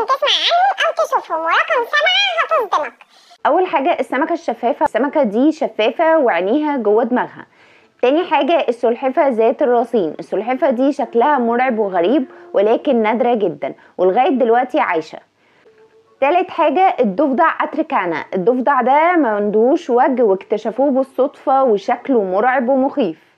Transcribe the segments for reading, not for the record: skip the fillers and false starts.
ممكن تسمع عنهم أو تشوفهم. ورقم 7 هتصدمك. اول حاجه السمكه الشفافه، السمكه دي شفافه وعينيها جوه دماغها. تاني حاجه السلحفه ذات الراسين، السلحفه دي شكلها مرعب وغريب ولكن نادره جدا ولغايه دلوقتي عايشه. تالت حاجه الضفدع اتريكانا، الضفدع ده ما عندوش وجه واكتشفوه بالصدفه وشكله مرعب ومخيف.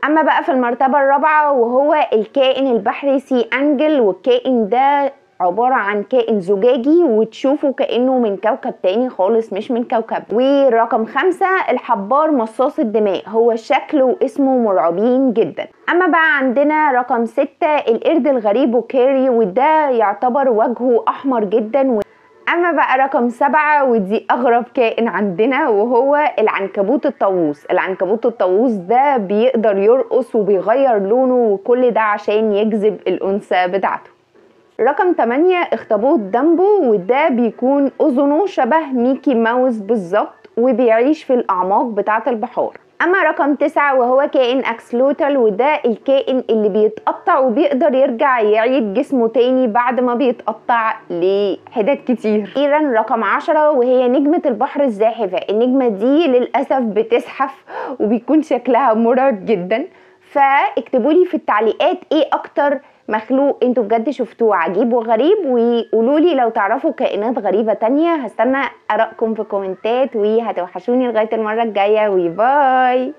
اما بقى في المرتبه الرابعه وهو الكائن البحري سي انجل، والكائن ده عبارة عن كائن زجاجي وتشوفه كأنه من كوكب تاني خالص مش من كوكب. ورقم 5 الحبار مصاص الدماء، هو شكله واسمه مرعبين جدا. اما بقى عندنا رقم 6 القرد الغريب وكاري، وده يعتبر وجهه احمر جدا. اما بقى رقم 7 ودي اغرب كائن عندنا وهو العنكبوت الطاووس. العنكبوت الطاووس ده بيقدر يرقص وبيغير لونه، وكل ده عشان يجذب الانثى بتاعته. رقم 8 اخطبوط دامبو، وده بيكون اذنه شبه ميكي ماوس بالظبط وبيعيش في الاعماق بتاعه البحار. اما رقم 9 وهو كائن اكسلوتل، وده الكائن اللي بيتقطع وبيقدر يرجع يعيد جسمه تاني بعد ما بيتقطع لحتت كتير. اخيرا رقم 10 وهي نجمة البحر الزاحفة. النجمة دي للأسف بتزحف وبيكون شكلها مرعب جدا. فاكتبولي في التعليقات ايه اكتر مخلوق انتوا بجد شفتوه عجيب وغريب، وقولولي لو تعرفوا كائنات غريبة تانية. هستنى ارائكم في كومنتات وهتوحشوني لغاية المرة الجاية، وباي.